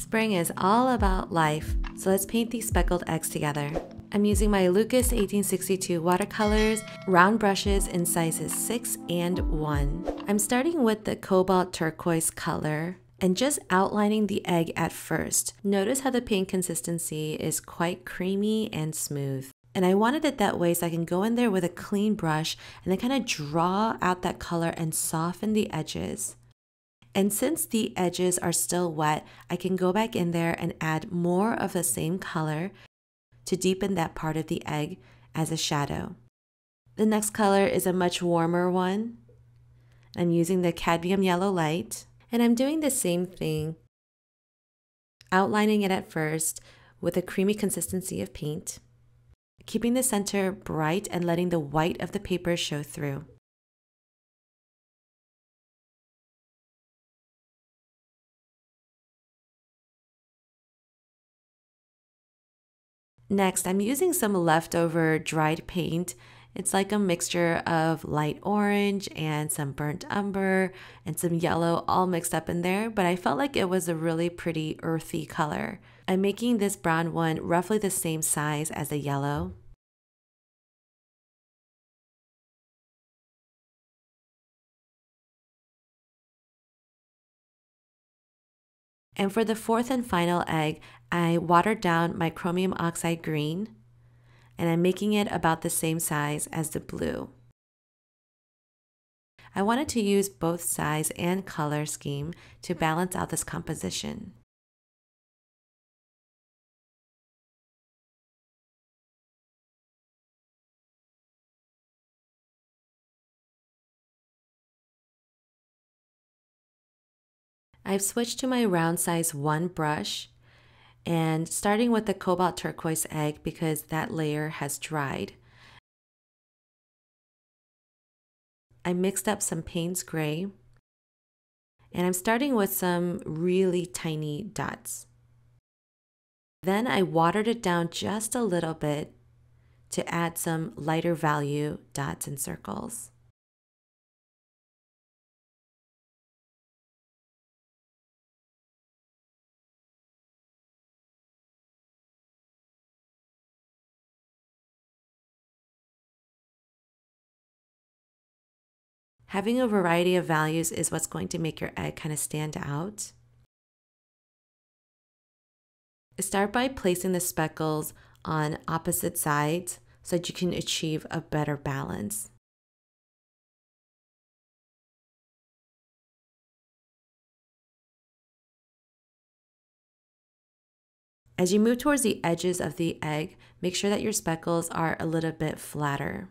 Spring is all about life, so let's paint these speckled eggs together. I'm using my LUKAS 1862 watercolors, round brushes in sizes 6 and 1. I'm starting with the cobalt turquoise color and just outlining the egg at first. Notice how the paint consistency is quite creamy and smooth. And I wanted it that way so I can go in there with a clean brush and then kind of draw out that color and soften the edges. And since the edges are still wet, I can go back in there and add more of the same color to deepen that part of the egg as a shadow. The next color is a much warmer one. I'm using the cadmium yellow light, and I'm doing the same thing, outlining it at first with a creamy consistency of paint, keeping the center bright and letting the white of the paper show through. Next, I'm using some leftover dried paint. It's like a mixture of light orange and some burnt umber and some yellow all mixed up in there, but I felt like it was a really pretty earthy color. I'm making this brown one roughly the same size as the yellow. And for the fourth and final egg, I watered down my chromium oxide green, and I'm making it about the same size as the blue. I wanted to use both size and color scheme to balance out this composition. I've switched to my round size 1 brush and starting with the cobalt turquoise egg because that layer has dried. I mixed up some Payne's gray and I'm starting with some really tiny dots. Then I watered it down just a little bit to add some lighter value dots and circles. Having a variety of values is what's going to make your egg kind of stand out. Start by placing the speckles on opposite sides so that you can achieve a better balance. As you move towards the edges of the egg, make sure that your speckles are a little bit flatter.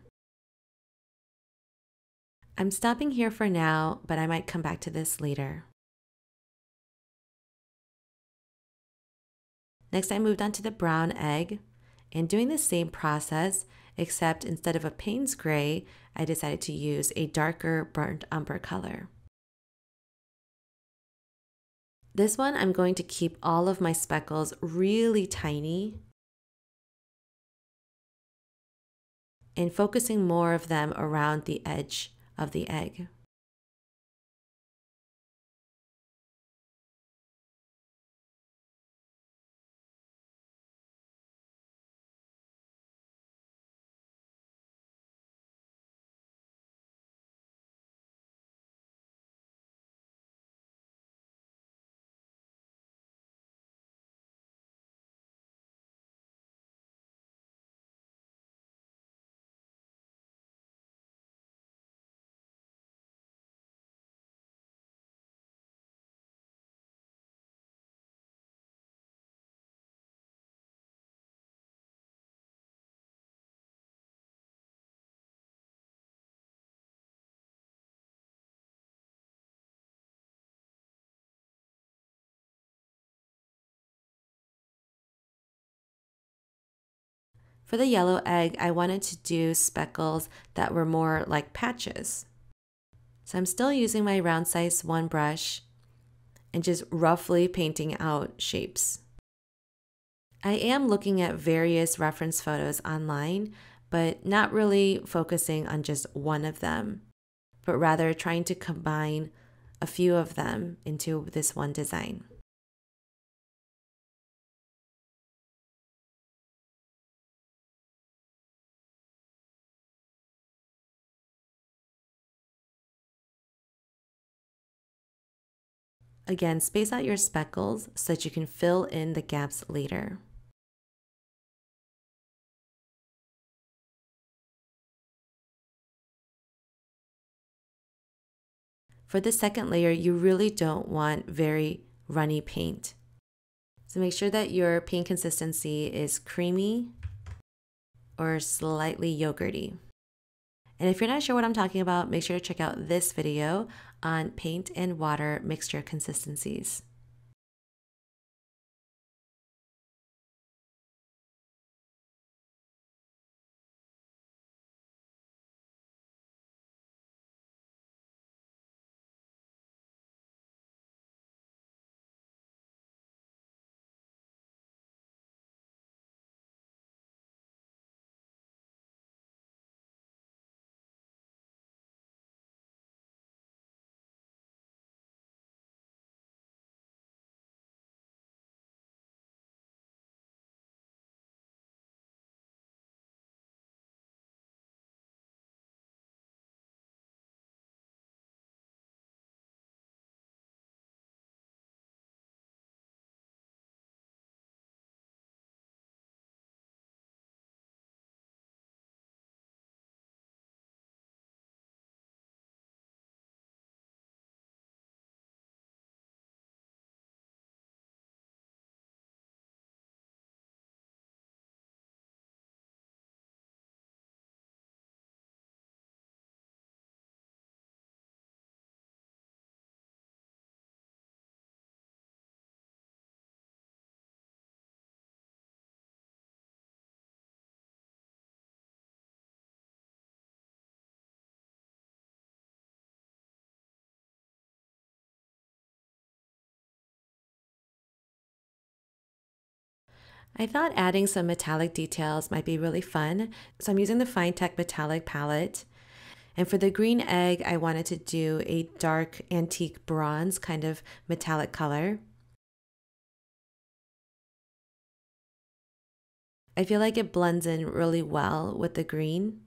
I'm stopping here for now, but I might come back to this later. Next, I moved on to the brown egg and doing the same process, except instead of a Payne's gray, I decided to use a darker burnt umber color. This one, I'm going to keep all of my speckles really tiny and focusing more of them around the edge of the egg. For the yellow egg, I wanted to do speckles that were more like patches. So I'm still using my round size 1 brush and just roughly painting out shapes. I am looking at various reference photos online, but not really focusing on just one of them, but rather trying to combine a few of them into this one design. Again, space out your speckles so that you can fill in the gaps later. For the second layer, you really don't want very runny paint. So make sure that your paint consistency is creamy or slightly yogurty. And if you're not sure what I'm talking about, make sure to check out this video on paint and water mixture consistencies. I thought adding some metallic details might be really fun, so I'm using the Finetech Metallic palette. And for the green egg, I wanted to do a dark antique bronze kind of metallic color. I feel like it blends in really well with the green.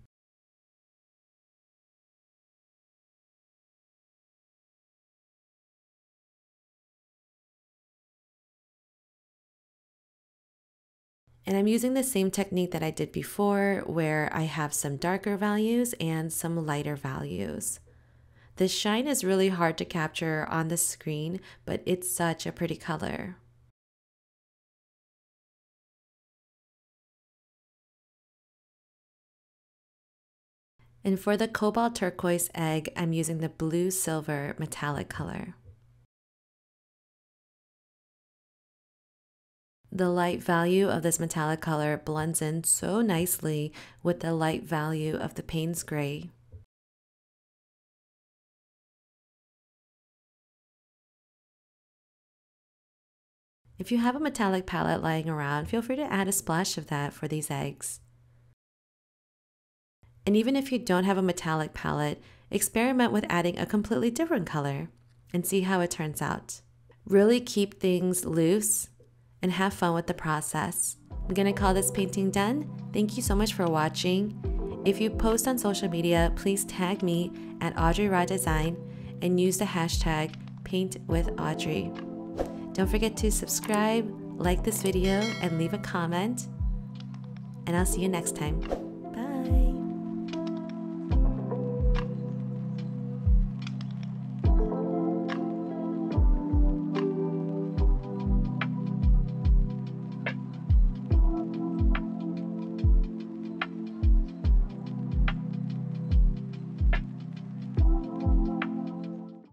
And I'm using the same technique that I did before, where I have some darker values and some lighter values. The shine is really hard to capture on the screen, but it's such a pretty color. And for the cobalt turquoise egg, I'm using the blue silver metallic color. The light value of this metallic color blends in so nicely with the light value of the Payne's gray. If you have a metallic palette lying around, feel free to add a splash of that for these eggs. And even if you don't have a metallic palette, experiment with adding a completely different color and see how it turns out. Really keep things loose and have fun with the process. I'm gonna call this painting done. Thank you so much for watching. If you post on social media, please tag me at AudreyRawDesign and use the hashtag PaintWithAudrey. Don't forget to subscribe, like this video, and leave a comment. And I'll see you next time.